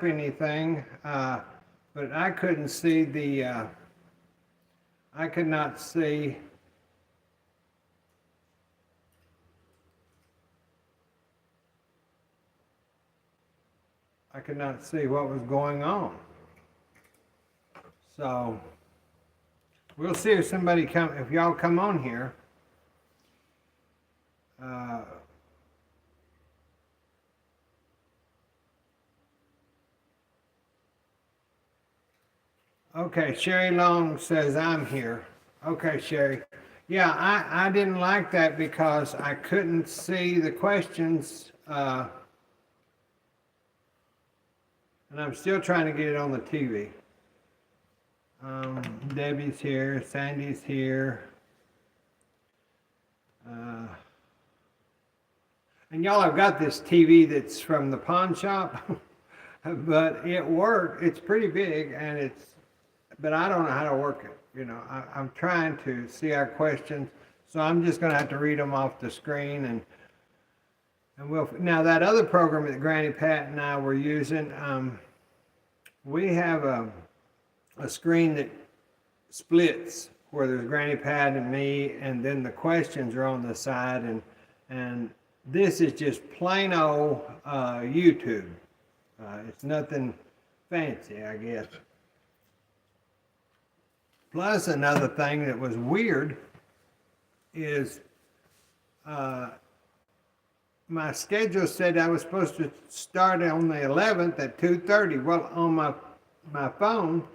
type anything, but I couldn't see the, I could not see what was going on. So we'll see if somebody if y'all come on here. Okay, Sherry Long says I'm here. Okay, Sherry. Yeah, I didn't like that because I couldn't see the questions, and I'm still trying to get it on the TV. Debbie's here, Sandy's here. And y'all have got this TV that's from the pawn shop, but it worked. It's pretty big, and but I don't know how to work it. You know, I'm trying to see our questions, so I'm just going to have to read them off the screen, and now that other program that Granny Pat and I were using, we have a screen that splits where there's Granny Pat and me, and then the questions are on the side, and this is just plain old YouTube. It's nothing fancy, I guess. Plus, another thing that was weird is my schedule said I was supposed to start on the 11th at 2:30. Well, on my phone,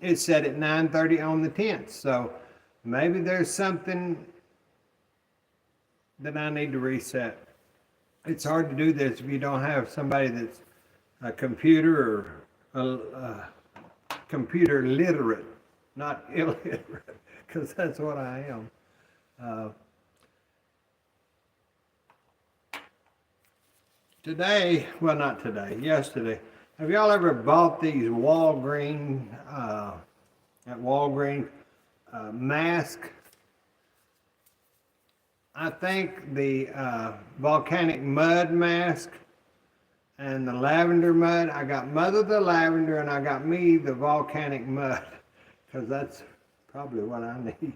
it said at 9:30 on the 10th. So maybe there's something that I need to reset. It's hard to do this if you don't have somebody that's a computer or computer literate, not illiterate, because that's what I am. Yesterday, have y'all ever bought these Walgreens, mask? I think the volcanic mud mask and the lavender mud. I got Mother the lavender and I got me the volcanic mud, because that's probably what I need.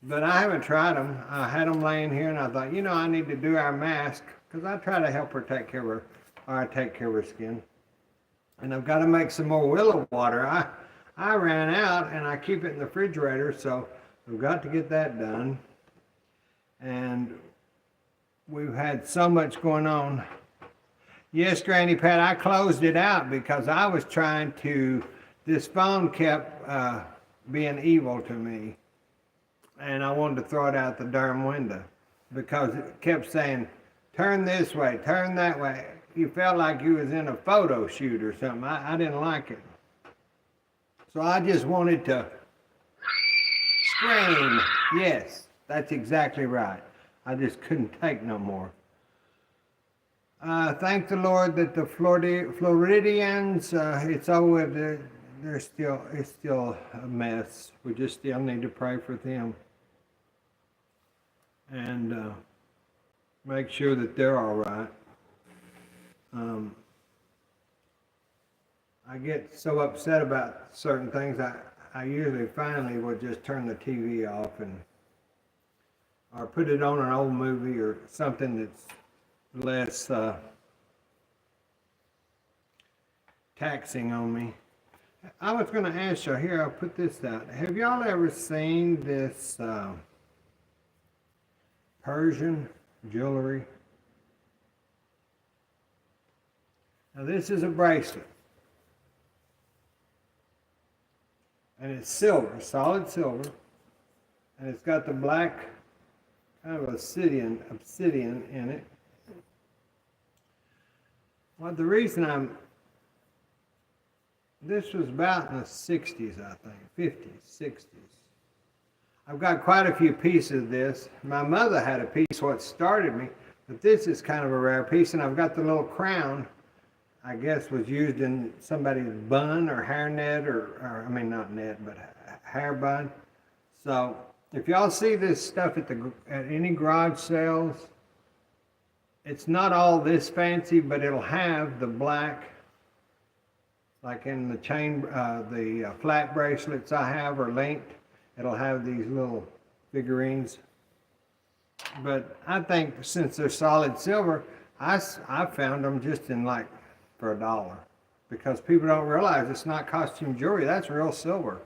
But I haven't tried them. I had them laying here and I thought, you know, I need to do our mask, because I try to help her take care of her, or I take care of her skin. And I've got to make some more willow water. I ran out and I keep it in the refrigerator, so we've got to get that done. And we've had so much going on. Yes, Granny Pat, I closed it out because I was trying to, this phone kept being evil to me. And I wanted to throw it out the darn window because it kept saying, turn this way, turn that way. You felt like you was in a photo shoot or something. I didn't like it. So I just wanted to scream. Yes, that's exactly right. I just couldn't take no more. Thank the Lord that the Floridians, it's over. It's still a mess. We just still need to pray for them and make sure that they're all right. I get so upset about certain things. I usually finally will just turn the TV off or put it on an old movie or something that's less taxing on me. I was going to ask you here, I'll put this out. Have y'all ever seen this Persian jewelry? Now this is a bracelet. And it's silver, solid silver. And it's got the black kind of obsidian in it. Well, the reason this was about in the 60s, I think, 50s, 60s. I've got quite a few pieces of this. My mother had a piece, what started me, but this is kind of a rare piece, and I've got the little crown, I guess was used in somebody's bun or hairnet, or I mean not net, but hair bun. So if y'all see this stuff at any garage sales, it's not all this fancy, but it'll have the black Like in the chain, the flat bracelets I have are linked. It'll have these little figurines. But I think since they're solid silver, I found them just in like for $1. Because people don't realize it's not costume jewelry. That's real silver.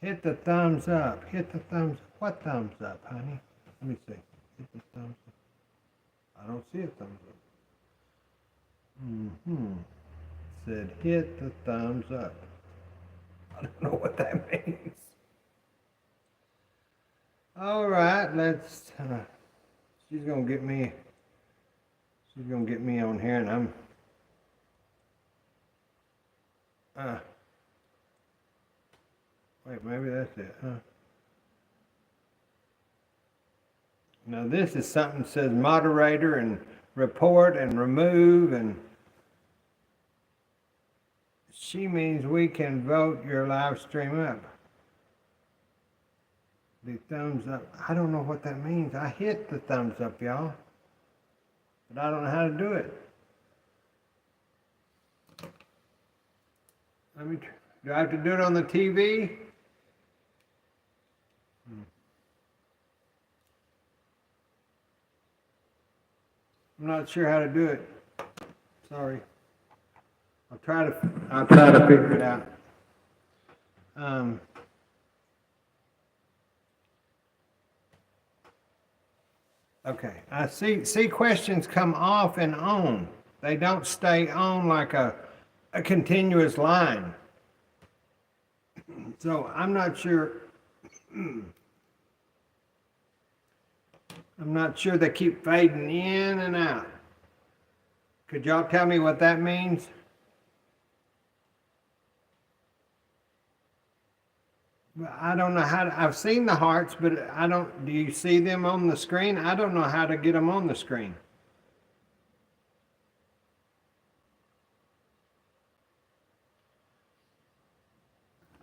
Hit the thumbs up. Hit the thumbs. What thumbs up, honey? Let me see. Hit the thumbs up. I don't see a thumbs up. Said hit the thumbs up. I don't know what that means. All right, let's. She's gonna get me. She's gonna get me on here, and I'm. Wait, maybe that's it, huh? Now this is something that says moderator and report and remove, and she means we can vote your live stream up. The thumbs up. I don't know what that means. I hit the thumbs up, y'all, but I don't know how to do it. Let me. Do I have to do it on the TV? I'm not sure how to do it. Sorry. I'll try to figure it out. Okay. I see questions come off and on. They don't stay on like a continuous line. So I'm not sure. I'm not sure, they keep fading in and out. Could y'all tell me what that means? I don't know how to, I've seen the hearts, but I don't, do you see them on the screen? I don't know how to get them on the screen.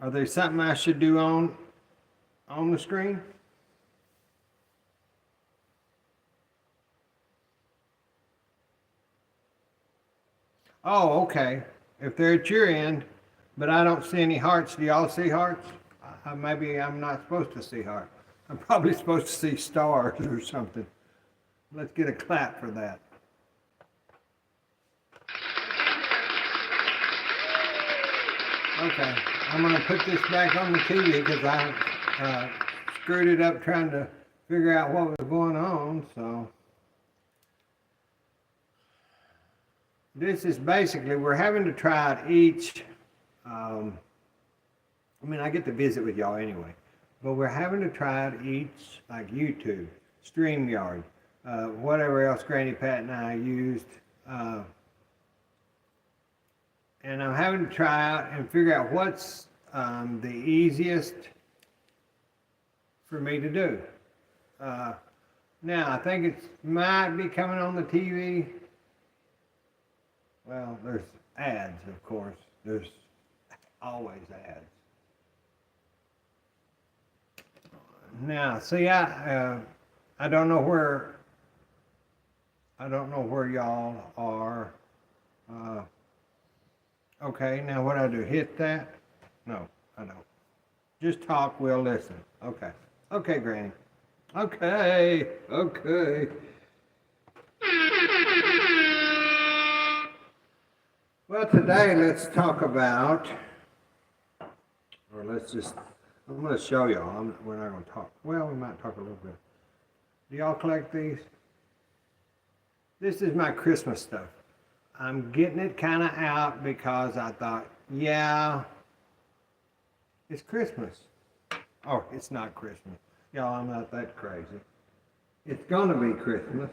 Are there something I should do on the screen? Oh, okay. If they're at your end, but I don't see any hearts. Do y'all see hearts? Maybe I'm not supposed to see hearts. I'm probably supposed to see stars or something. Let's get a clap for that. Okay, I'm going to put this back on the TV because I screwed it up trying to figure out what was going on, so. This is basically, we're having to try out each, I get to visit with y'all anyway, but we're having to try out each, like YouTube, StreamYard, whatever else Granny Pat and I used, and I'm having to try out and figure out what's the easiest for me to do. Now, I think it might be coming on the TV. Well, there's ads, of course. There's always ads. Now, see, I don't know where y'all are. Okay, now what do I do? Hit that? No, I don't. Just talk, we'll listen. Okay. Okay, Granny. Okay. Well, today let's talk about, or let's just, I'm going to show y'all. We're not going to talk. Well, we might talk a little bit. Do y'all collect these? This is my Christmas stuff. I'm getting it kind of out because I thought, yeah, it's Christmas. Oh, it's not Christmas. Y'all, I'm not that crazy. It's going to be Christmas.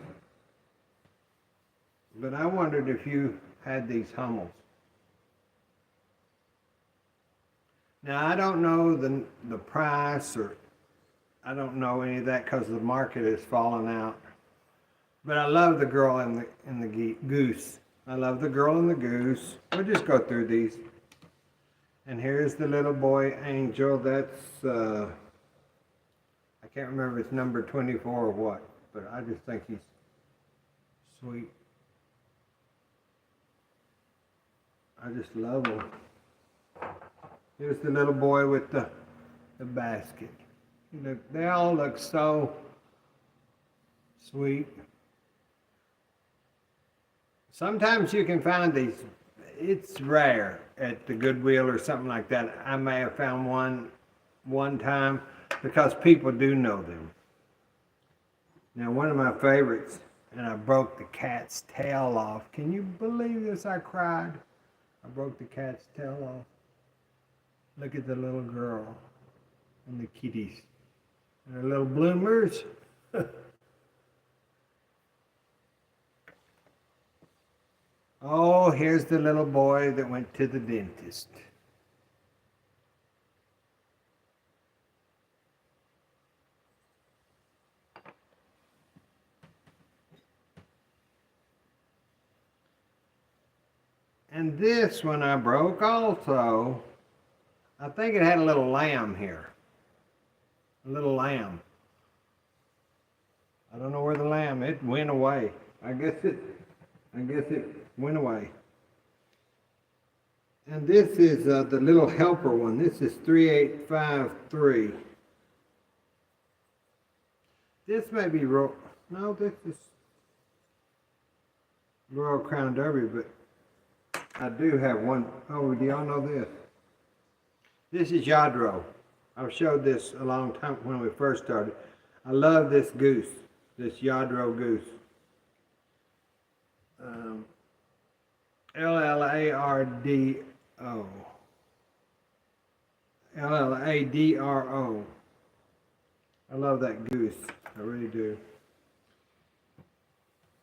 But I wondered if you had these Hummels. Now, I don't know the price, or I don't know any of that because the market has fallen out. But I love the girl and the goose. I love the girl and the goose. We'll just go through these. And here's the little boy angel. That's, I can't remember if it's number 24 or what, but I just think he's sweet. I just love them. Here's the little boy with the basket. Look, they all look so sweet. Sometimes you can find these, it's rare at the Goodwill or something like that. I may have found one time because people do know them. Now, one of my favorites, and I broke the cat's tail off. Can you believe this? I cried. I broke the cat's tail off. Look at the little girl and the kitties and her little bloomers. Oh, here's the little boy that went to the dentist. And this one I broke also. I think it had a little lamb here. A little lamb. I don't know where the lamb, it went away. I guess it went away. And this is the little helper one. This is 3853. This may be no, this is Royal Crown Derby, but I do have one. Oh, do y'all know this? This is Yadro. I've showed this a long time when we first started. I love this goose, this Yadro goose. L-L-A-R-D-O. L-L-A-D-R-O. I love that goose. I really do.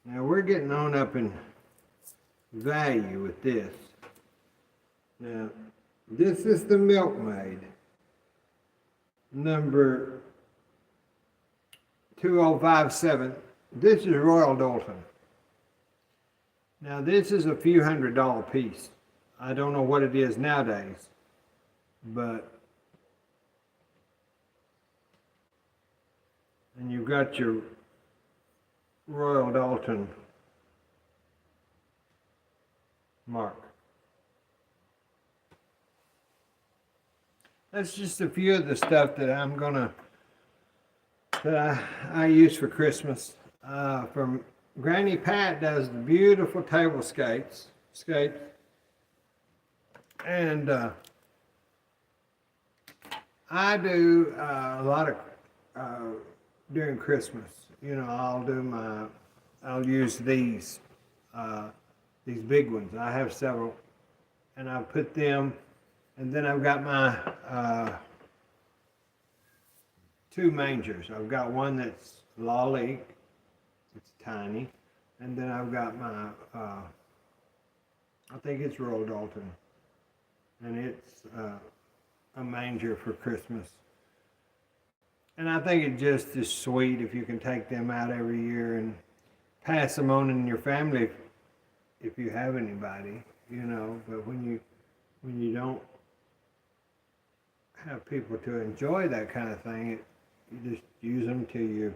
Now we're getting on up in value with this. Now, this is the Milkmaid, number 2057. This is Royal Dalton. Now, this is a few $100 piece. I don't know what it is nowadays, but, and you've got your Royal Dalton mark. That's just a few of the stuff that I use for Christmas. From Granny Pat does the beautiful table skates, and I do a lot of during Christmas. You know, I'll use these big ones. I have several, and I put them, and then I've got my two mangers. I've got one that's Lolly, it's tiny, and then I've got my, I think it's Royal Dalton, and it's a manger for Christmas. And I think it just is sweet if you can take them out every year and pass them on in your family if you have anybody, you know. But when you don't have people to enjoy that kind of thing, you just use them till you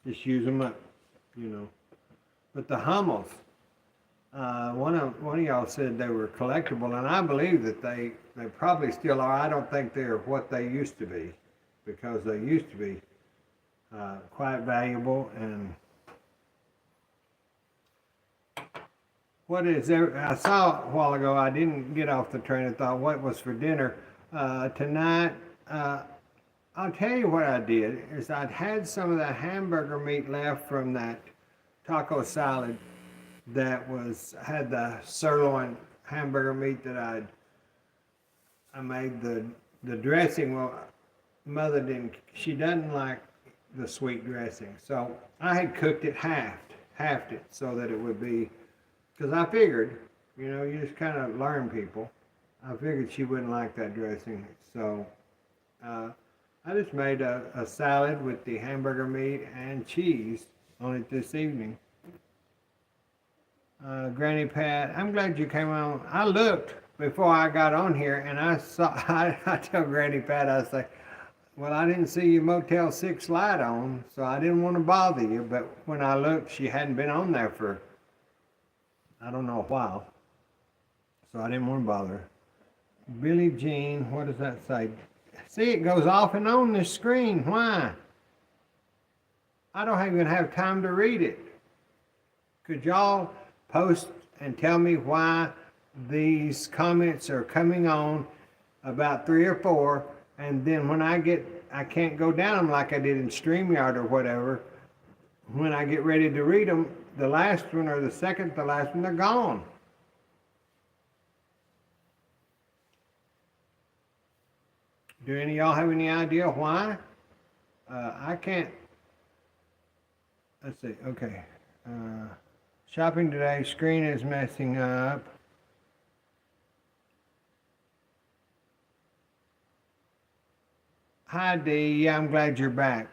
just use them up, you know. But the Hummels, one of y'all said they were collectible, and I believe that they probably still are. I don't think they're what they used to be, because they used to be quite valuable. And what is there? I saw a while ago, I didn't get off the train of thought what was for dinner tonight. I'll tell you what I did is I'd had some of that hamburger meat left from that taco salad that had the sirloin hamburger meat that I made the dressing. Well, Mother she doesn't like the sweet dressing, so I had cooked it halved it so that it would be, because I figured, you know, you just kind of learn people. I figured she wouldn't like that dressing, so I just made a salad with the hamburger meat and cheese on it this evening. Granny Pat, I'm glad you came on. I looked before I got on here, and I tell Granny Pat, I say, well, I didn't see your Motel 6 light on, so I didn't want to bother you. But when I looked, she hadn't been on there for I don't know why. So I didn't want to bother her. Billie Jean, what does that say? See, it goes off and on this screen. Why? I don't even have time to read it. Could y'all post and tell me why these comments are coming on about 3 or 4, and then when I can't go down them like I did in StreamYard or whatever. When I get ready to read them, the last one or the second to last one, they're gone. Do any of y'all have any idea why? I can't. Let's see. Okay. Shopping today. Screen is messing up. Hi, Dee. Yeah, I'm glad you're back.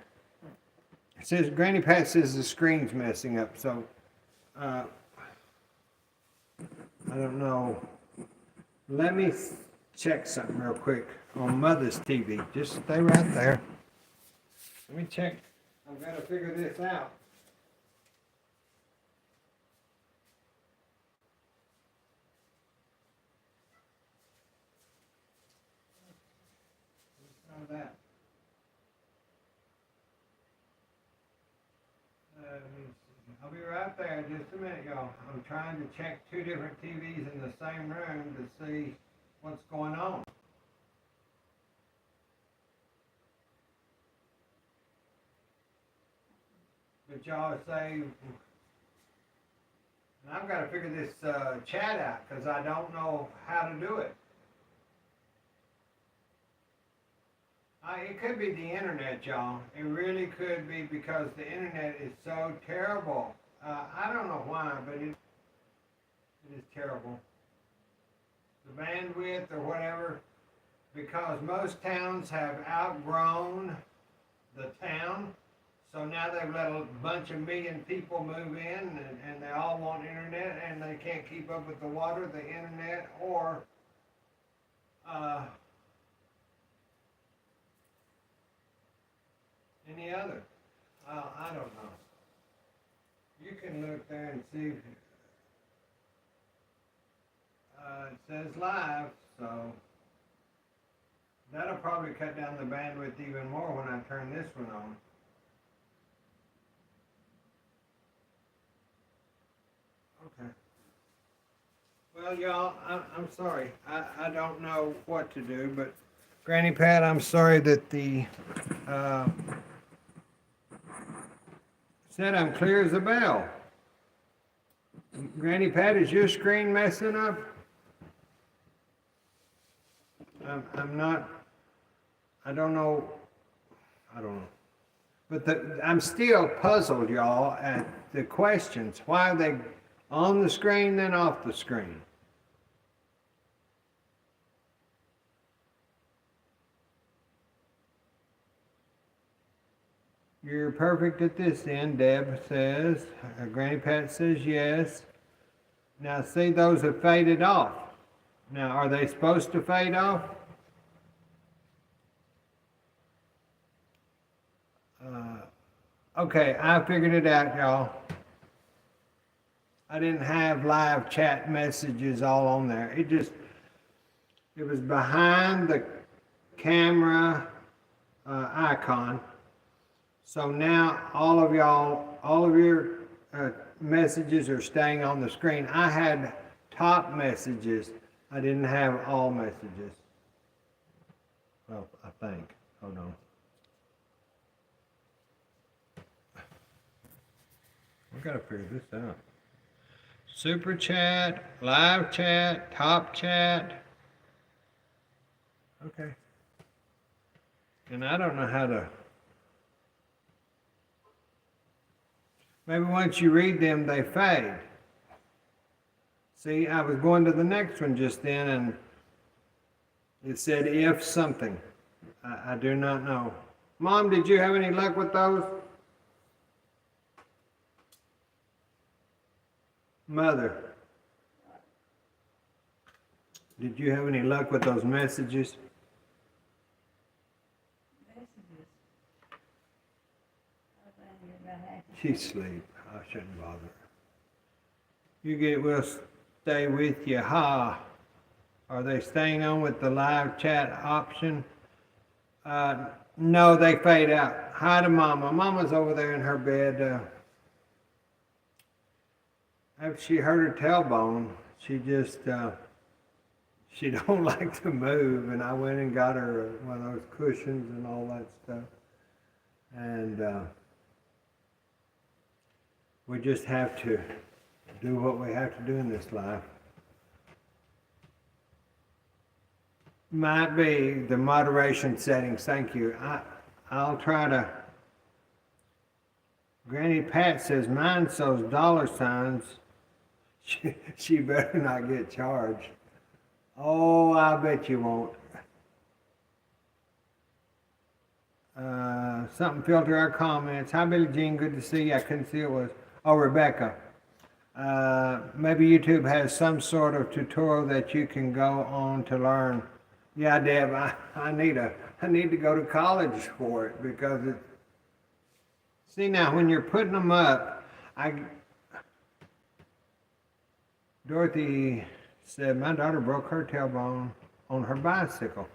It says Granny Pat says the screen's messing up, so I don't know. Let me check something real quick on Mother's TV. Just stay right there. Let me check. I've got to figure this out. Let's try that. I'll be right there in just a minute, y'all. I'm trying to check 2 different TVs in the same room to see what's going on. But y'all say, and I've got to figure this chat out because I don't know how to do it. It could be the internet, y'all. It really could be because the internet is so terrible. I don't know why, but it is terrible. The bandwidth or whatever, because most towns have outgrown the town. So now they've let a bunch of million people move in and they all want internet and they can't keep up with the water, the internet, or any other. I don't know. You can look there and see. It says live, so that'll probably cut down the bandwidth even more when I turn this one on. Okay. Well, y'all, I'm sorry. I don't know what to do, but Granny Pat, I'm sorry that the said I'm clear as a bell. Granny Pat, is your screen messing up? I'm not. I don't know. But I'm still puzzled, y'all, at the questions. Why are they on the screen then off the screen? You're perfect at this end, Deb says. Granny Pat says yes. Now see, those have faded off. Now, are they supposed to fade off? Okay, I figured it out, y'all. I didn't have live chat messages all on there. It was behind the camera icon. So now all of your messages are staying on the screen. I had top messages. I didn't have all messages. Well, I think. Hold on. We gotta figure this out. Super chat, live chat, top chat. Okay. And I don't know how to. Maybe once you read them, they fade. See, I was going to the next one just then, and it said if something. I do not know. Mom, did you have any luck with those? Mother, did you have any luck with those messages? She's asleep. I shouldn't bother her. You get, we'll stay with you. Ha. Are they staying on with the live chat option? No, they fade out. Hi to Mama. Mama's over there in her bed. After she hurt her tailbone, she just, she don't like to move. And I went and got her one of those cushions and all that stuff. And we just have to do what we have to do in this life. Might be the moderation settings. Thank you. I'll try to. Granny Pat says mine shows dollar signs. She better not get charged. Oh, I bet you won't. Something filter our comments. Hi, Billie Jean. Good to see you. I couldn't see it was. Oh, Rebecca. Maybe YouTube has some sort of tutorial that you can go on to learn. Yeah, Deb, I need to go to college for it because it. See now, when you're putting them up, Dorothy said my daughter broke her tailbone on her bicycle.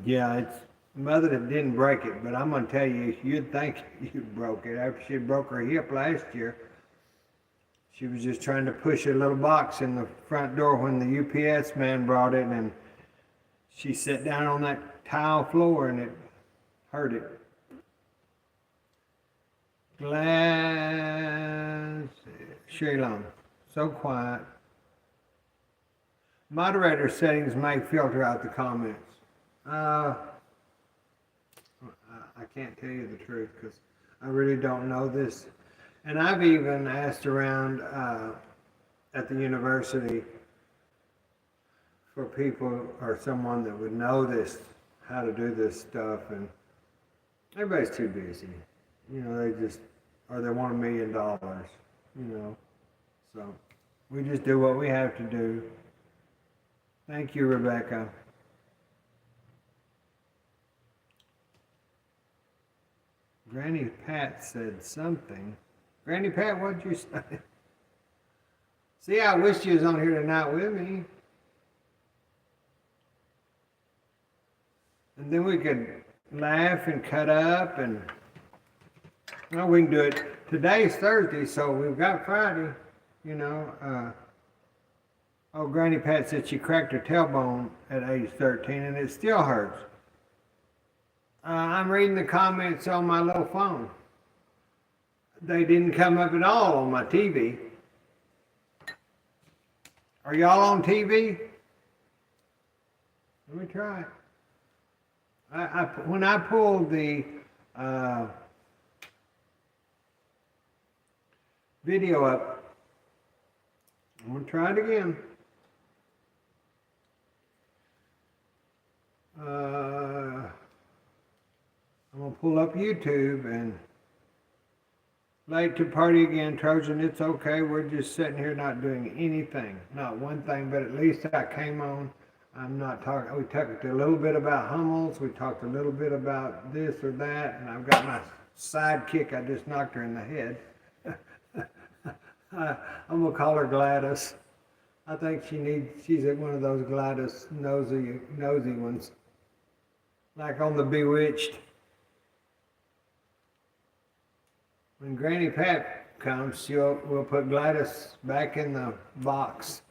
Yeah, it's mother that didn't break it, but I'm gonna tell you, you'd think you broke it after she broke her hip last year. She was just trying to push a little box in the front door when the UPS man brought it, and she sat down on that tile floor and it hurt it. Glass, Shaylon, so quiet. Moderator settings may filter out the comments. I can't tell you the truth because I really don't know this. And I've even asked around at the university for people or someone that would know this, how to do this stuff, and everybody's too busy. You know, they just, or they want $1 million, you know. So we just do what we have to do. Thank you, Rebecca. Granny Pat said something. Granny Pat, what'd you say? See, I wish you was on here tonight with me. And then we could laugh and cut up and, well, we can do it. Today's Thursday, so we've got Friday, you know. Oh, Granny Pat said she cracked her tailbone at age 13 and it still hurts. I'm reading the comments on my little phone. They didn't come up at all on my TV. Are y'all on TV? Let me try it. When I pulled the video up, I'm going to try it again. I'm going to pull up YouTube and late to party again, Trojan. It's okay. We're just sitting here not doing anything. Not one thing, but at least I came on. I'm not talking. We talked a little bit about Hummels. We talked a little bit about this or that. And I've got my sidekick. I just knocked her in the head. I'm going to call her Gladys. I think she's one of those Gladys nosy ones. Like on the Bewitched. When Granny Pat comes, we'll put Gladys back in the box.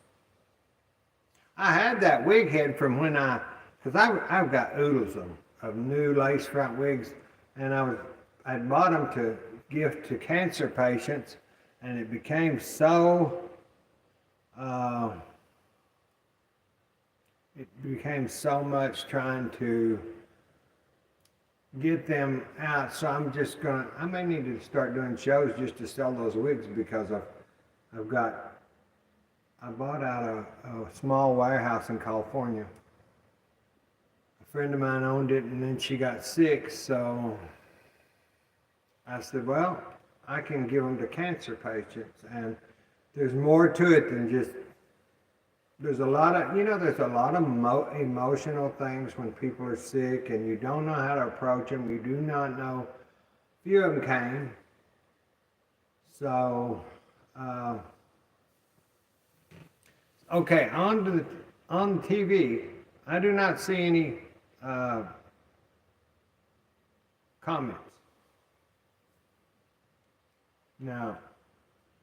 I had that wig head from when because I've got oodles of new lace front wigs, and I'd bought them to gift to cancer patients, and it became so much trying to get them out, so I may need to start doing shows just to sell those wigs because I bought out a small warehouse in California. A friend of mine owned it and then she got sick, so I said, well, I can give them to cancer patients, and there's more to it than just, there's a lot of emotional things when people are sick and you don't know how to approach them. You do not know. A few of them came. So Okay, on the TV, I do not see any comments. Now,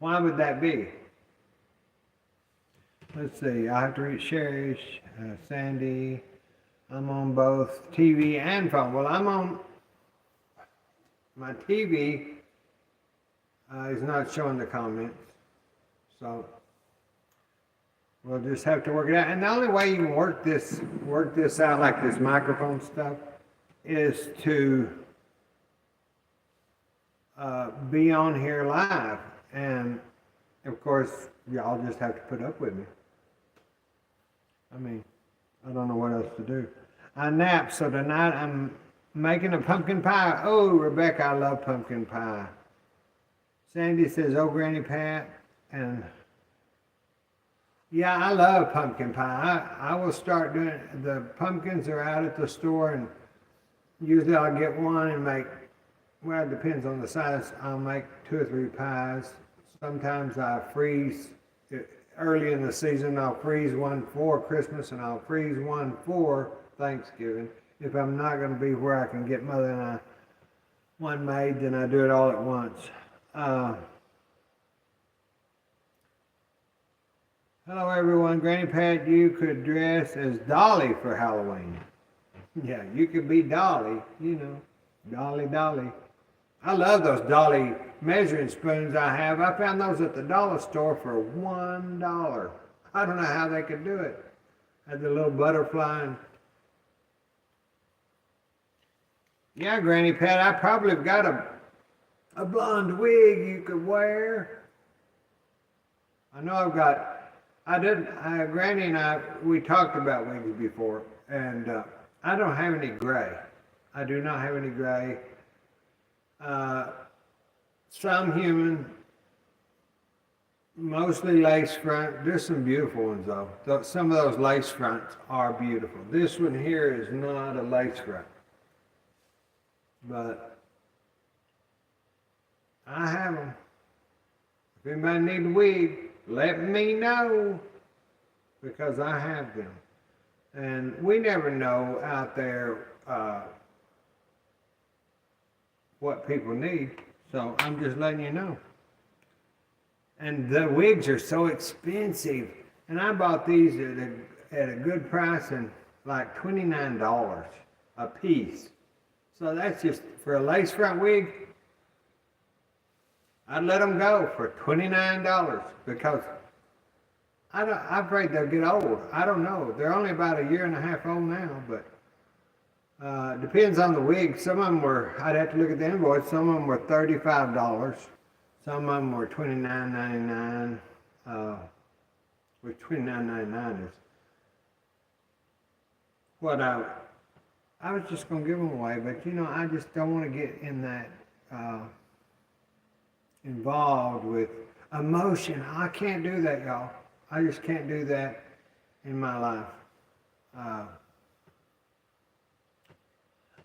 why would that be? Let's see, I have to read Sherry, Sandy. I'm on both TV and phone. Well, I'm on my TV. Is not showing the comments, so we'll just have to work it out. And the only way you can work this out, like this microphone stuff, is to be on here live. And of course, y'all just have to put up with me. I mean, I don't know what else to do. I napped, so tonight I'm making a pumpkin pie. Oh, Rebecca, I love pumpkin pie. Sandy says, oh, Granny Pat. And yeah, I love pumpkin pie. I will start doing it. The pumpkins are out at the store, and usually I'll get one and make, well, it depends on the size. I'll make 2 or 3 pies. Sometimes I freeze early in the season. I'll freeze one for Christmas, and I'll freeze one for Thanksgiving. If I'm not going to be where I can get Mother and I one made, then I do it all at once. Hello everyone. Granny Pat, you could dress as Dolly for Halloween. Yeah, you could be Dolly, you know. Dolly. I love those Dolly measuring spoons I have. I found those at the dollar store for $1. I don't know how they could do it. Had the little butterfly. And yeah, Granny Pat, I probably have got a blonde wig you could wear. I know Granny and I, we talked about wigs before, and I don't have any gray. I do not have any gray. Some human, mostly lace front. There's some beautiful ones though. Some of those lace fronts are beautiful. This one here is not a lace front, but I have them. If anybody needs a wig, let me know, because I have them. And we never know out there what people need, so I'm just letting you know. And the wigs are so expensive, and I bought these at a good price, and like $29 a piece. So that's just, for a lace front wig, I'd let them go for $29, because I'm afraid they'll get old. I don't know. They're only about 1.5 years old now, but depends on the wig. Some of them were, I'd have to look at the invoice, some of them were $35. Some of them were $29.99, which $29.99 is what I was just going to give them away, but you know, I just don't want to get in that involved with emotion. I can't do that, y'all. I just can't do that in my life.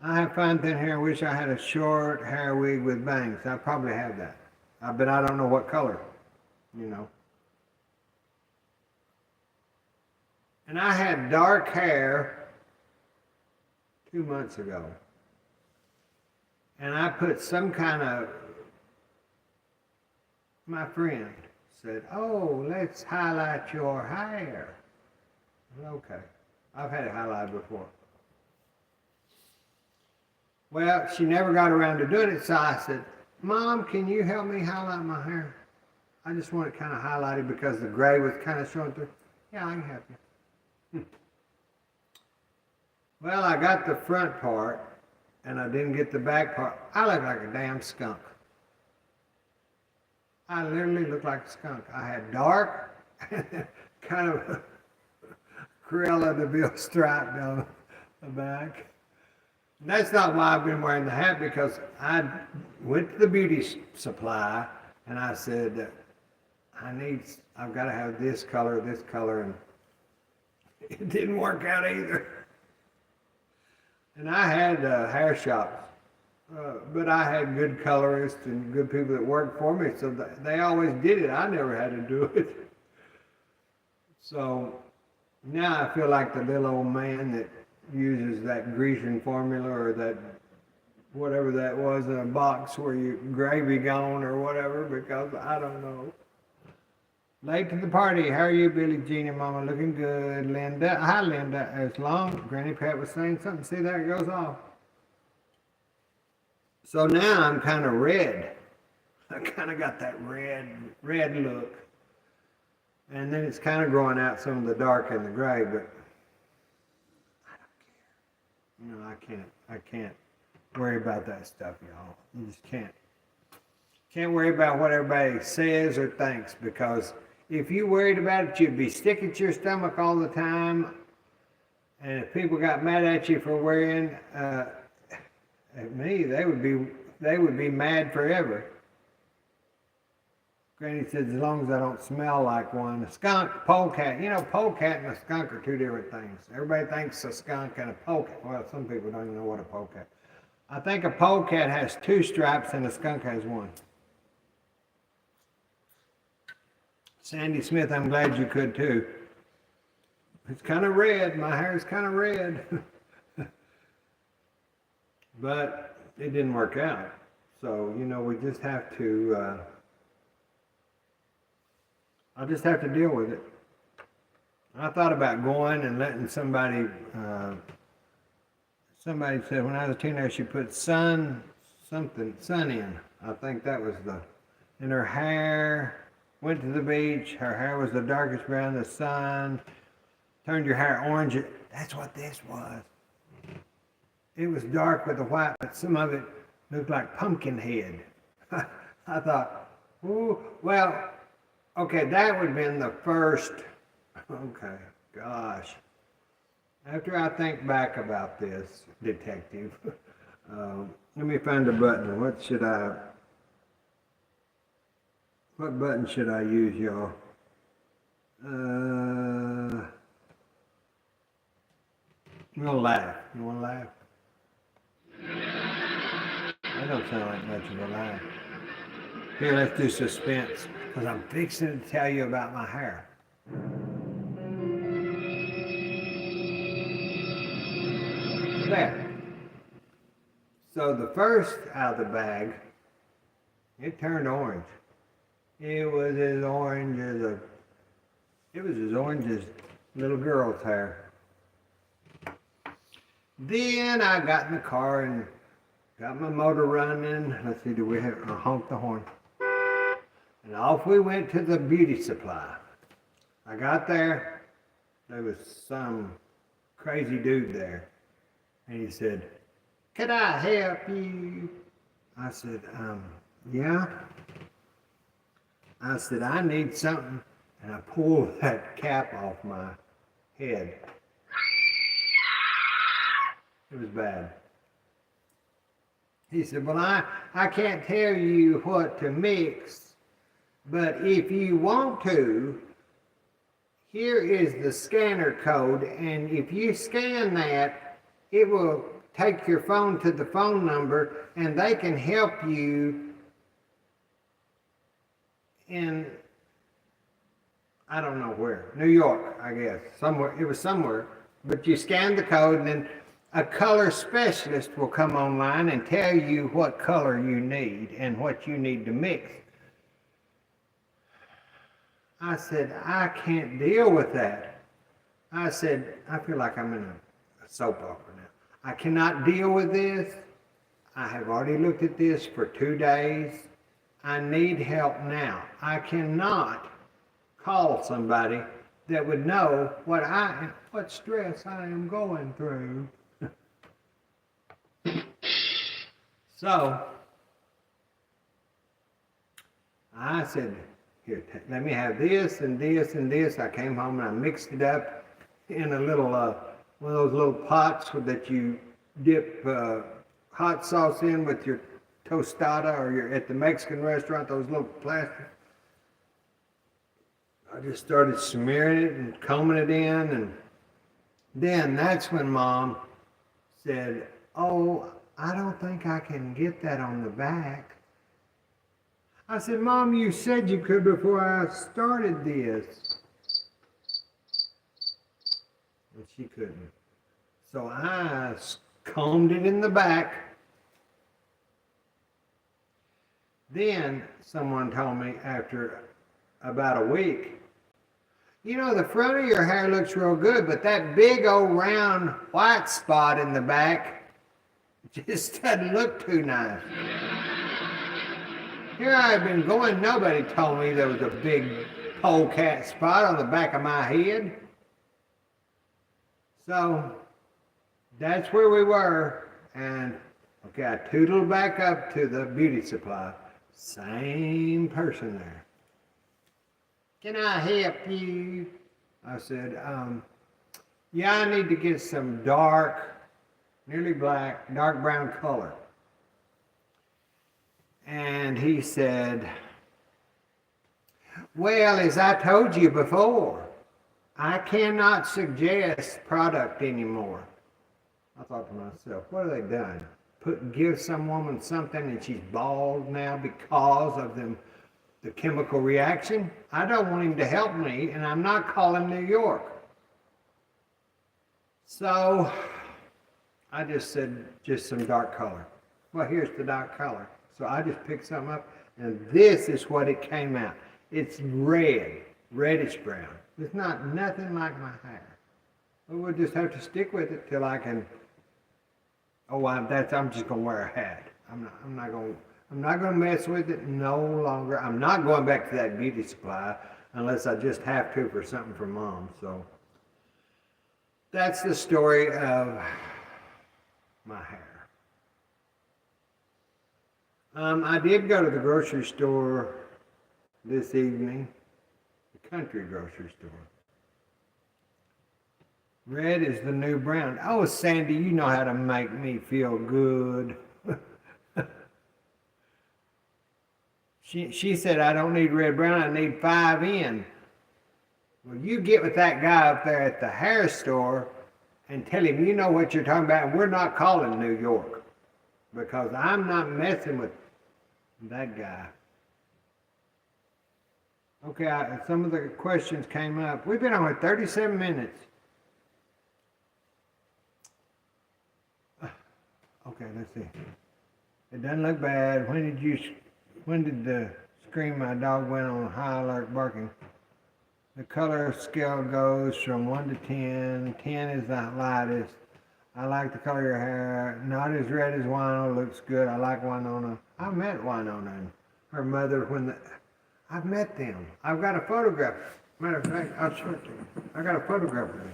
I have fine thin hair. Wish I had a short hair wig with bangs. I probably have that. But I don't know what color, you know. And I had dark hair 2 months ago. And I put some kind of, my friend said, oh, let's highlight your hair. Okay. I've had it highlighted before. Well, she never got around to doing it, so I said, Mom, can you help me highlight my hair? I just want it kind of highlighted because the gray was kind of showing through. Yeah, I can help you. Well, I got the front part, and I didn't get the back part. I look like a damn skunk. I literally look like a skunk. I had dark, kind of a Cruella de Vil stripe down the back. And that's not why I've been wearing the hat, because I went to the beauty supply and I said, I've got to have this color, and it didn't work out either. And I had hair shops, but I had good colorists and good people that worked for me, so they always did it. I never had to do it. So now I feel like the little old man that uses that Grecian formula or that whatever that was in a box where you gravy gone or whatever, because I don't know. Late to the party. How are you, Billy Jean and Mama? Looking good. Linda. Hi, Linda. As long Granny Pat was saying something. See, there it goes off. So now I'm kind of red. I kind of got that red look. And then it's kind of growing out some of the dark and the gray, but I don't care. You know, I can't worry about that stuff, y'all. You just can't. Can't worry about what everybody says or thinks, because if you worried about it, you'd be sick at your stomach all the time. And if people got mad at you for worrying at me, they would be mad forever. Granny says, as long as I don't smell like one. A skunk, polecat. You know, polecat and a skunk are two different things. Everybody thinks a skunk and a polecat. Well, some people don't even know what a polecat. I think a polecat has 2 stripes and a skunk has 1. Sandy Smith, I'm glad you could too. It's kind of red. My hair is kind of red. But it didn't work out. So, you know, we just have to... I'll just have to deal with it. I thought about going and letting somebody said when I was a teenager she put sun in. I think that was in her hair, went to the beach, her hair was the darkest brown, the sun turned your hair orange. That's what this was. It was dark with the white, but some of it looked like pumpkin head. I thought, ooh, well, okay, that would have been the first, okay, gosh. After I think back about this, detective, let me find a button. What button should I use, y'all? You wanna laugh? You wanna laugh? That don't sound like much of a laugh. Here, let's do suspense, because I'm fixing to tell you about my hair. There. So the first out of the bag, it turned orange. It was as orange as little girl's hair. Then I got in the car and got my motor running. Let's see, do we have honk the horn? And off we went to the beauty supply. I got there. There was some crazy dude there. And he said, "Can I help you?" I said, yeah. I said, "I need something." And I pulled that cap off my head. It was bad. He said, "Well, I can't tell you what to mix, but if you want to, here is the scanner code, and if you scan that, it will take your phone to the phone number, and they can help you in, I don't know where, New York, I guess, somewhere, it was somewhere, but you scan the code, and then a color specialist will come online and tell you what color you need and what you need to mix." I said, "I can't deal with that." I said, I feel like I'm in a soap opera now. "I cannot deal with this. I have already looked at this for 2 days. I need help now. I cannot call somebody that would know what stress I am going through." So I said, "Here, let me have this and this and this." I came home and I mixed it up in a little, one of those little pots that you dip hot sauce in with your tostada, or you're at the Mexican restaurant, those little plastic. I just started smearing it and combing it in, and then that's when Mom said, "Oh, I don't think I can get that on the back." I said, "Mom, you said you could before I started this." and she couldn't. So I combed it in the back. Then someone told me after about a week, you know, the front of your hair looks real good, but that big old round white spot in the back just doesn't look too nice. Here I've been going, nobody told me there was a big polecat spot on the back of my head. So that's where we were, and okay, I tootled back up to the beauty supply. Same person there. Can I help you? I said, yeah, I need to get some dark, nearly black, dark brown color. And he said, well, as I told you before, I cannot suggest product anymore. I thought to myself, what have they done? Give some woman something and she's bald now because of the chemical reaction? I don't want him to help me, and I'm not calling New York. So I just said, just some dark color. Well, here's the dark color. So I just picked something up, and this is what it came out. It's red, reddish brown. It's not nothing like my hair. But we'll just have to stick with it till I can. Oh, I'm just gonna wear a hat. I'm not gonna mess with it no longer. I'm not going back to that beauty supply unless I just have to for something for Mom. So that's the story of my hair. I did go to the grocery store this evening, the country grocery store. Red is the new brown. Oh, Sandy, you know how to make me feel good. She said, I don't need red brown, I need 5N. Well, you get with that guy up there at the hair store and tell him you know what you're talking about, and we're not calling New York because I'm not messing with that guy. Okay, some of the questions came up. We've been on for 37 minutes. Okay, let's see. It doesn't look bad. When did the scream my dog went on high alert barking? The color scale goes from 1 to 10. 10 is the lightest. I like the color of your hair. Not as red as Winona. Looks good. I like Winona. I met Winona and her mother I've met them. I've got a photograph. Matter of fact, I'll show it to you. I got a photograph of them.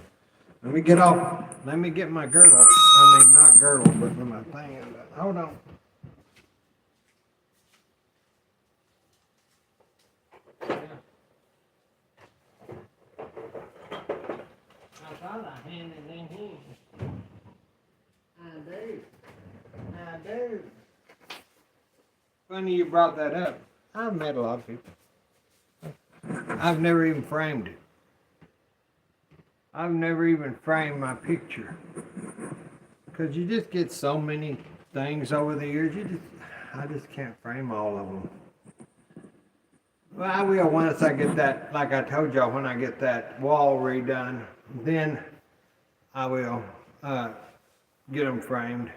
Let me get off. Let me get my girdle. I mean, not girdle, but my thing. Hold on. I thought I handed it in here. I do. Funny you brought that up. I've met a lot of people. I've never even framed it. I've never even framed my picture. Because you just get so many things over the years, I just can't frame all of them. Well, I will once I get that, like I told y'all, when I get that wall redone, then I will get them framed.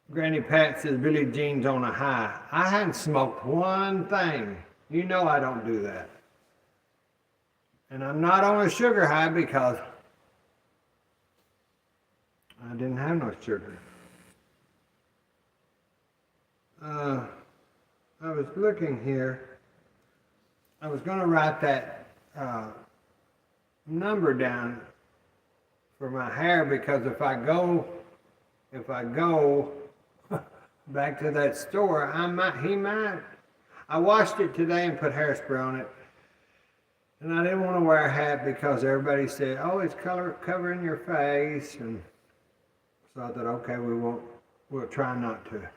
Granny Pat says Billie Jean's on a high. I hadn't smoked one thing. You know I don't do that. And I'm not on a sugar high because I didn't have no sugar. I was looking here. I was going to write that number down for my hair because if I go back to that store, he might. I washed it today and put hairspray on it. And I didn't want to wear a hat because everybody said, oh, it's covering your face. And so I thought, okay, we'll try not to.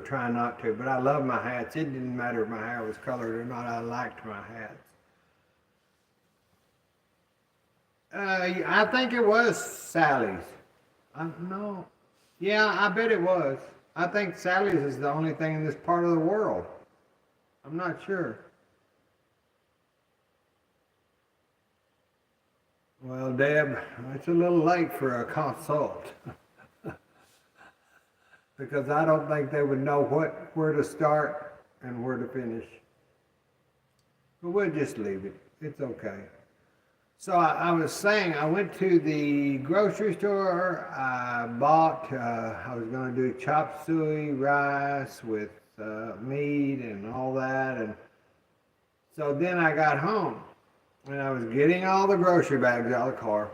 Try not to. But I love my hats. It didn't matter if my hair was colored or not. I liked my hats. I think it was Sally's. No. Yeah, I bet it was. I think Sally's is the only thing in this part of the world. I'm not sure. Well, Deb, it's a little late for a consult because I don't think they would know where to start and where to finish. But we'll just leave it. It's okay. So I was saying, I went to the grocery store. I bought, I was going to do chop suey rice with meat and all that. And so then I got home and I was getting all the grocery bags out of the car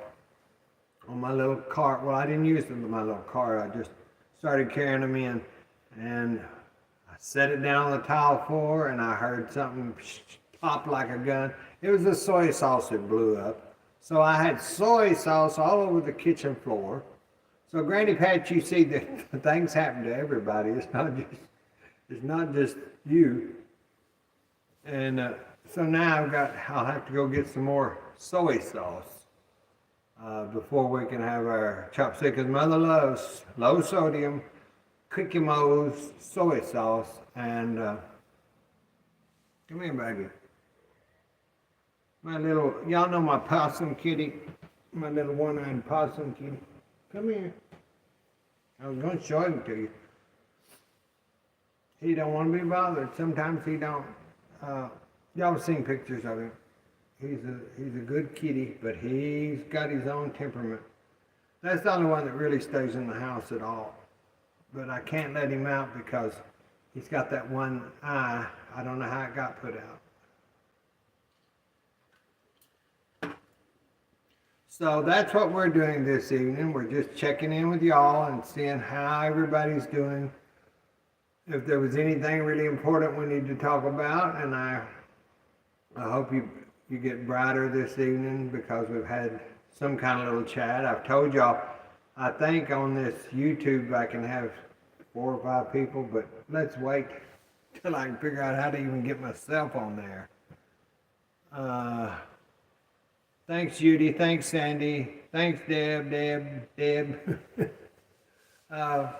on my little cart. Well, I didn't use them in my little car. I just started carrying them in. And I set it down on the tile floor and I heard something pop like a gun. It was the soy sauce that blew up. So I had soy sauce all over the kitchen floor. So Granny Pat, you see that things happen to everybody. It's not just you. And so now I'll have to go get some more soy sauce before we can have our chop suey. Because Mother loves low sodium, Cookie Mo's soy sauce. And come here, baby. My little, y'all know my possum kitty, my little one-eyed possum kitty. Come here. I was going to show him to you. He don't want to be bothered. Sometimes he don't. Y'all have seen pictures of him. He's a good kitty, but he's got his own temperament. That's the only one that really stays in the house at all. But I can't let him out because he's got that one eye. I don't know how it got put out. So that's what we're doing this evening. We're just checking in with y'all and seeing how everybody's doing. If there was anything really important we need to talk about, and I hope you get brighter this evening because we've had some kind of little chat. I've told y'all, I think on this YouTube I can have 4 or 5 people, but let's wait till I can figure out how to even get myself on there. Thanks, Judy. Thanks, Sandy. Thanks, Deb. I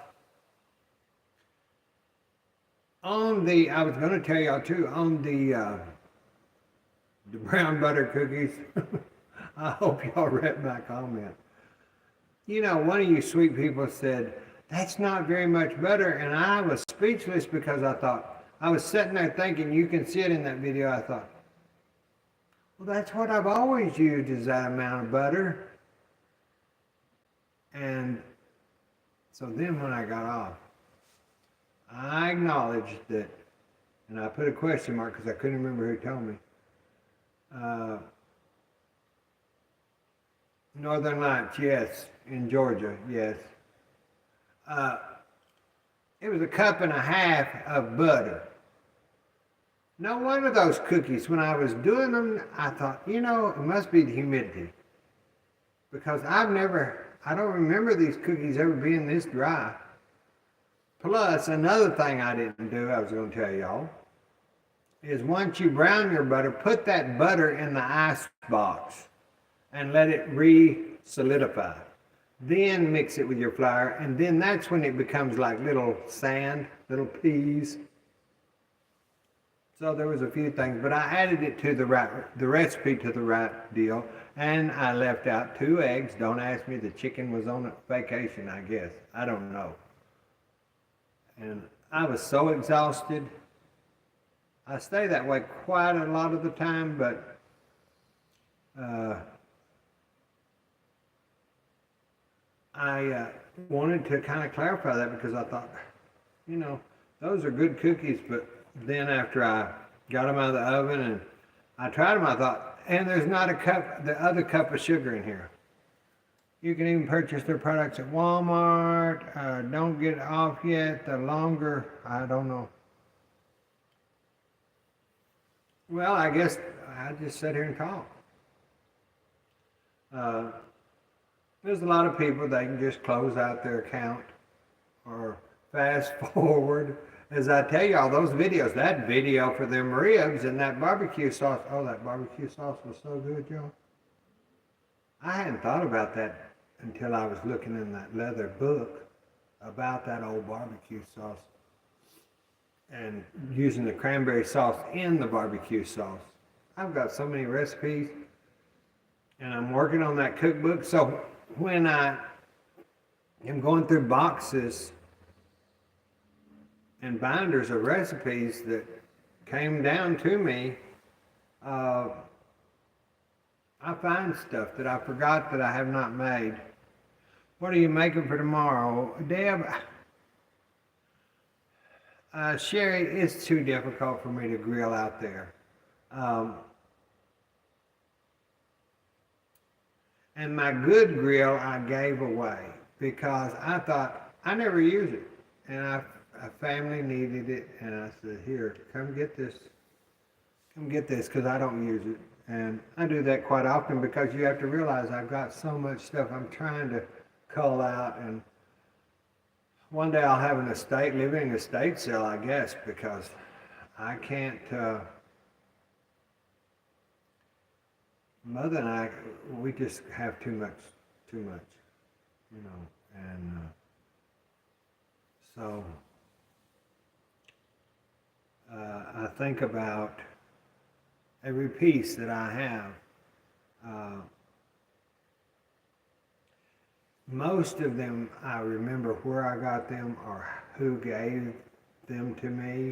was going to tell y'all too, on the brown butter cookies, I hope y'all read my comment. You know, one of you sweet people said, that's not very much butter, and I was speechless because I was sitting there thinking, you can see it in that video, I thought, well, that's what I've always used is that amount of butter. And so then when I got off, I acknowledged that, and I put a question mark because I couldn't remember who told me. Northern Lights, yes. In Georgia, yes. It was 1.5 cups of butter. No wonder those cookies, when I was doing them, I thought, you know, it must be the humidity. Because I don't remember these cookies ever being this dry. Plus, another thing I didn't do, I was going to tell y'all, is once you brown your butter, put that butter in the ice box and let it re-solidify. Then mix it with your flour, and then that's when it becomes like little sand, little peas. So there was a few things, but I added it to the recipe to the right deal, and I left out 2 eggs. Don't ask me, the chicken was on a vacation, I guess. I don't know. And I was so exhausted. I stay that way quite a lot of the time, but I wanted to kind of clarify that because I thought, you know, those are good cookies, but then after I got them out of the oven and I tried them, I thought, and there's not the other cup of sugar in here. You can even purchase their products at Walmart. Don't get off yet. The longer, I don't know. Well, I guess I just sit here and talk. There's a lot of people, they can just close out their account or fast forward. As I tell y'all, those videos, that video for them ribs and that barbecue sauce, oh, that barbecue sauce was so good, y'all. I hadn't thought about that until I was looking in that leather book about that old barbecue sauce and using the cranberry sauce in the barbecue sauce. I've got so many recipes, and I'm working on that cookbook. So when I am going through boxes and binders of recipes that came down to me, I find stuff that I forgot that I have not made. What are you making for tomorrow? Deb, Sherry, it's too difficult for me to grill out there. And my good grill I gave away because I thought I never use it. And a family needed it, and I said, here, come get this because I don't use it. And I do that quite often because you have to realize I've got so much stuff I'm trying to cull out, and one day I'll have an living estate sale, I guess, because I can't, Mother and I, we just have too much, you know, and so I think about every piece that I have. Most of them I remember where I got them or who gave them to me,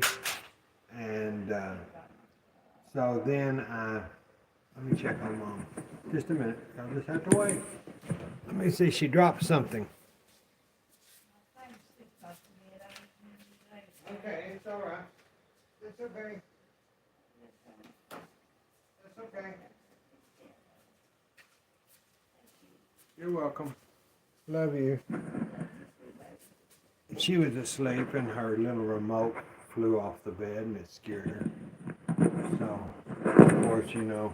and so then let me check on Mom. Just a minute. I'll just have to wait. Let me see. She dropped something. Okay, it's all right. It's okay. It's okay. You're welcome. Love you. She was asleep and her little remote flew off the bed and it scared her. So, of course, you know,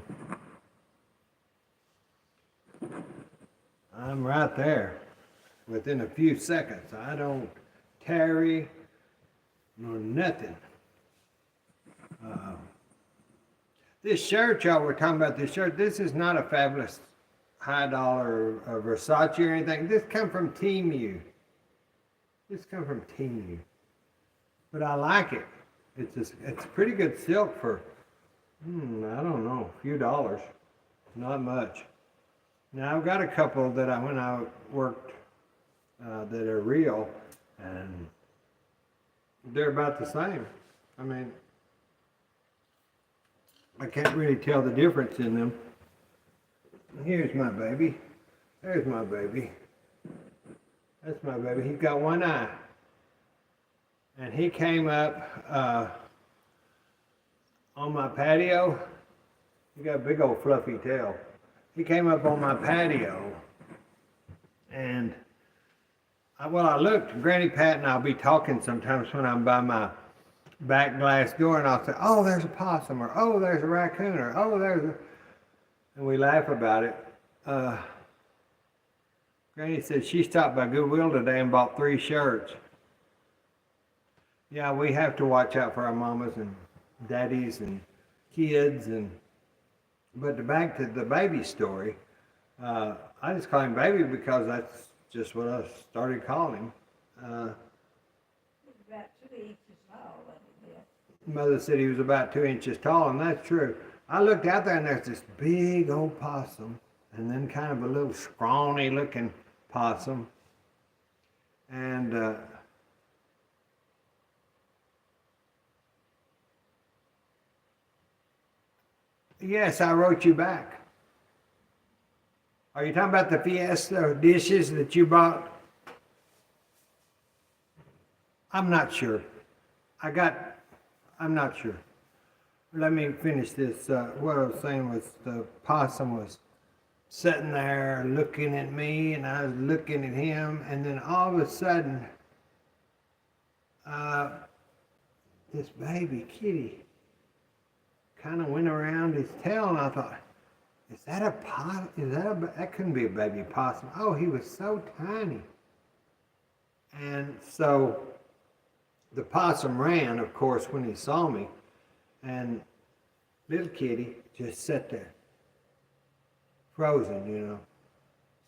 I'm right there within a few seconds. I don't tarry nor nothing. This shirt, y'all were talking about this shirt. This is not a fabulous high dollar Versace or anything. This come from Temu. But I like it. It's pretty good silk for, I don't know, a few dollars. Not much. Now I've got a couple that when I worked that are real, and they're about the same. I mean, I can't really tell the difference in them. Here's my baby. There's my baby. That's my baby. He's got one eye. And he came up on my patio. He got a big old fluffy tail. He came up on my patio, and I looked. Granny Pat and I'll be talking sometimes when I'm by my back glass door, and I'll say, oh, there's a possum, or oh, there's a raccoon, or oh, and we laugh about it. Granny said she stopped by Goodwill today and bought 3 shirts. Yeah, we have to watch out for our mamas and daddies and kids, but back to the baby story, I just call him baby because that's just what I started calling him. Mother said he was about 2 inches tall, and that's true. I looked out there, and there's this big old possum, and then kind of a little scrawny looking possum. And yes, I wrote you back. Are you talking about the Fiesta dishes that you bought? I'm not sure. I'm not sure. Let me finish this. What I was saying was the possum was sitting there looking at me, and I was looking at him, and then all of a sudden, this baby kitty kind of went around his tail, and I thought, is that a possum? That couldn't be a baby possum. Oh, he was so tiny. And so the possum ran, of course, when he saw me, and little kitty just sat there, frozen, you know.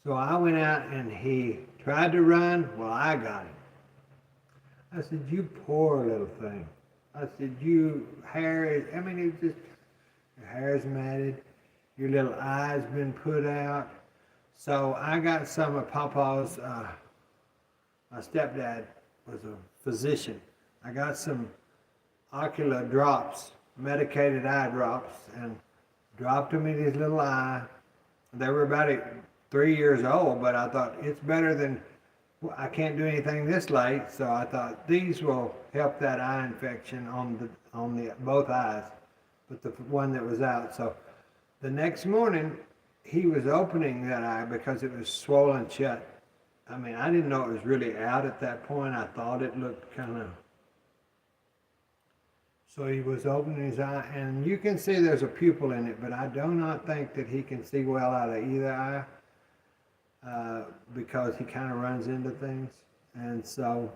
So I went out, and he tried to run. Well, I got him. I said, you poor little thing. I said, your hair is matted. your little eye's been put out. So I got some of Papa's, my stepdad was a physician. I got some ocular drops, medicated eye drops, and dropped them in his little eye. They were about 3 years old, but I thought it's better than, I can't do anything this late, so I thought these will help that eye infection on the both eyes, but the one that was out. So the next morning, he was opening that eye because it was swollen shut. I mean, I didn't know it was really out at that point. I thought it looked kind of. So he was opening his eye, and you can see there's a pupil in it, but I do not think that he can see well out of either eye because he kind of runs into things. And so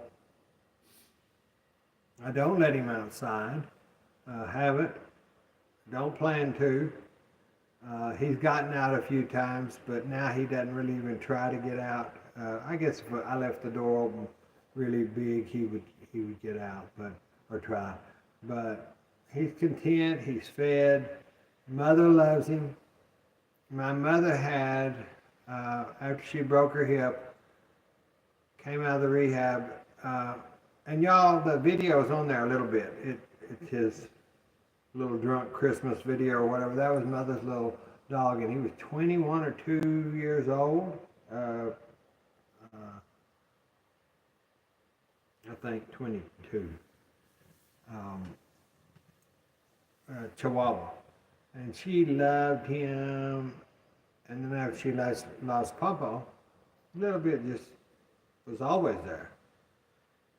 I don't let him outside. Haven't. Don't plan to. He's gotten out a few times, but now he doesn't really even try to get out. I guess if I left the door open really big, he would get out, or try. But he's content. He's fed. Mother loves him. My mother had, after she broke her hip, came out of the rehab, and y'all, the video's on there a little bit. It's his little drunk Christmas video or whatever. That was Mother's little dog, and he was 21 or 2 years old. I think 22. Chihuahua. And she loved him. And then after she lost Papa, a little bit just was always there.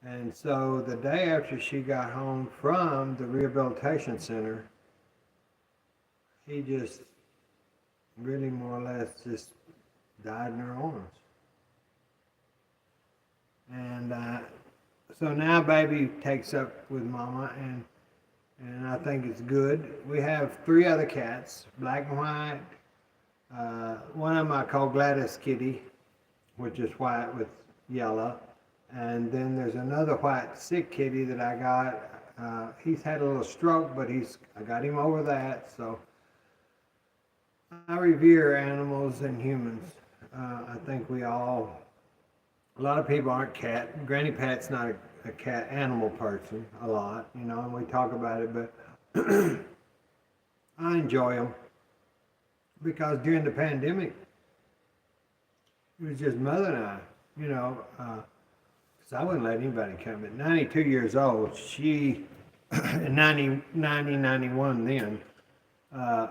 And so the day after she got home from the rehabilitation center, he just really more or less just died in her arms. And so now baby takes up with Mama, and I think it's good. We have 3 other cats, black and white. One of them I call Gladys Kitty, which is white with yellow. And then there's another white sick kitty that I got. He's had a little stroke, but I got him over that. So I revere animals and humans. I think a lot of people aren't cat. Granny Pat's not a cat animal person a lot, and we talk about it, but I enjoy them because during the pandemic, it was just Mother and I, because I wouldn't let anybody come. At 92 years old, she, 91 then, I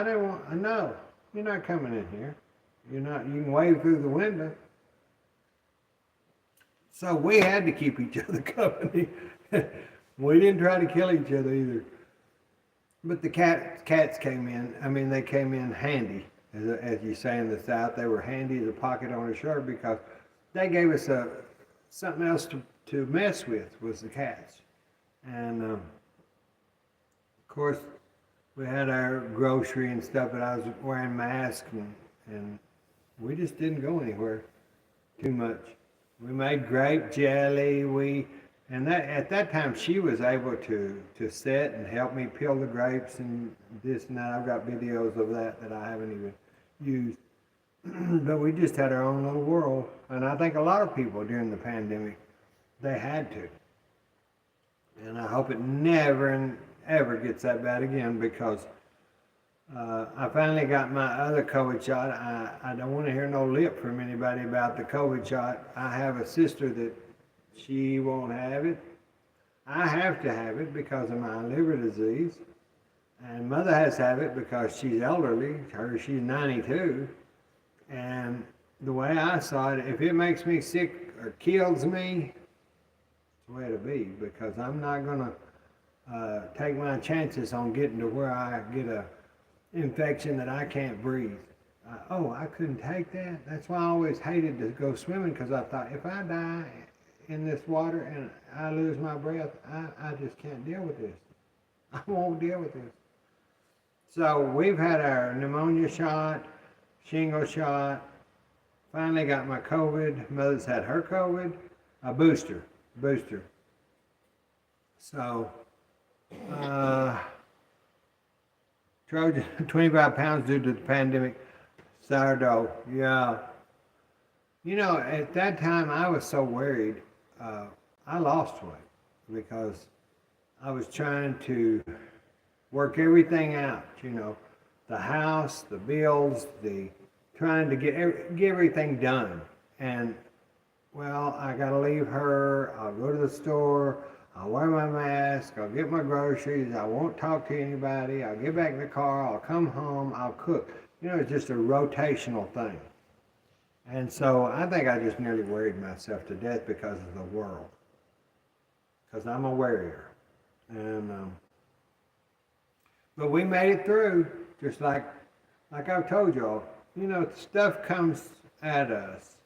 don't want, no, you're not coming in here. You can wave through the window. So we had to keep each other company. We didn't try to kill each other either. But the cats came in. I mean, they came in handy, as you say in the South. They were handy as a pocket on a shirt because they gave us something else to mess with was the cats. And of course, we had our grocery and stuff, but I was wearing masks and we just didn't go anywhere too much. We made grape jelly. At that time she was able to sit and help me peel the grapes and this and that. I've got videos of that I haven't even used. But we just had our own little world. And I think a lot of people during the pandemic, they had to. And I hope it never ever gets that bad again because I finally got my other COVID shot. I don't want to hear no lip from anybody about the COVID shot. I have a sister that she won't have it. I have to have it because of my liver disease. And Mother has to have it because she's elderly. She's 92. And the way I saw it, if it makes me sick or kills me, it's the way to be because I'm not going to take my chances on getting to where I get a infection that I can't breathe. I couldn't take that. That's why I always hated to go swimming because I thought if I die in this water and I lose my breath, I just can't deal with this. I won't deal with this. So we've had our pneumonia shot, shingle shot, finally got my COVID. Mother's had her COVID, a booster. So Trojan, 25 pounds due to the pandemic. Sourdough, yeah. You know, at that time I was so worried. I lost weight because I was trying to work everything out, you know, the house, the bills, the trying to get everything done. And well, I gotta leave her. I'll go to the store. I'll wear my mask. I'll get my groceries. I won't talk to anybody. I'll get back in the car. I'll come home. I'll cook. You know, it's just a rotational thing. And so I think I just nearly worried myself to death because of the world. Because I'm a worrier. And but we made it through, just like I've told y'all. You know, stuff comes at us,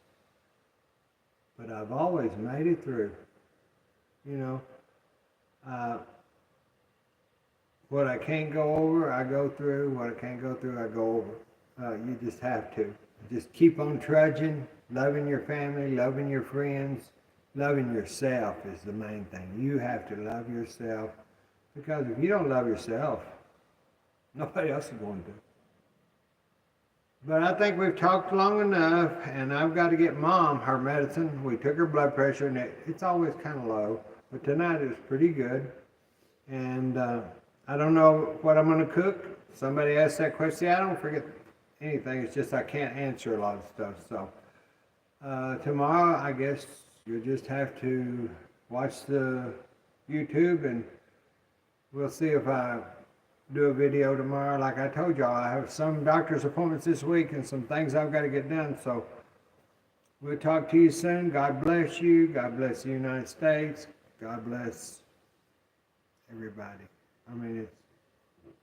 but I've always made it through. You know, what I can't go over, I go through. What I can't go through, I go over. You just have to. Just keep on trudging, loving your family, loving your friends, loving yourself is the main thing. You have to love yourself, because if you don't love yourself, nobody else is going to. But I think we've talked long enough, and I've got to get Mom her medicine. We took her blood pressure, and it's always kind of low, but tonight it was pretty good. And I don't know what I'm going to cook. Somebody asked that question. See, I don't forget anything. It's just I can't answer a lot of stuff. So tomorrow, I guess you'll just have to watch the YouTube, and we'll see if I do a video tomorrow. Like I told y'all, I have some doctor's appointments this week and some things I've got to get done. So we'll talk to you soon. God bless you. God bless the United States. God bless everybody. I mean,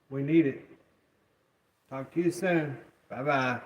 we need it. Talk to you soon. Bye-bye.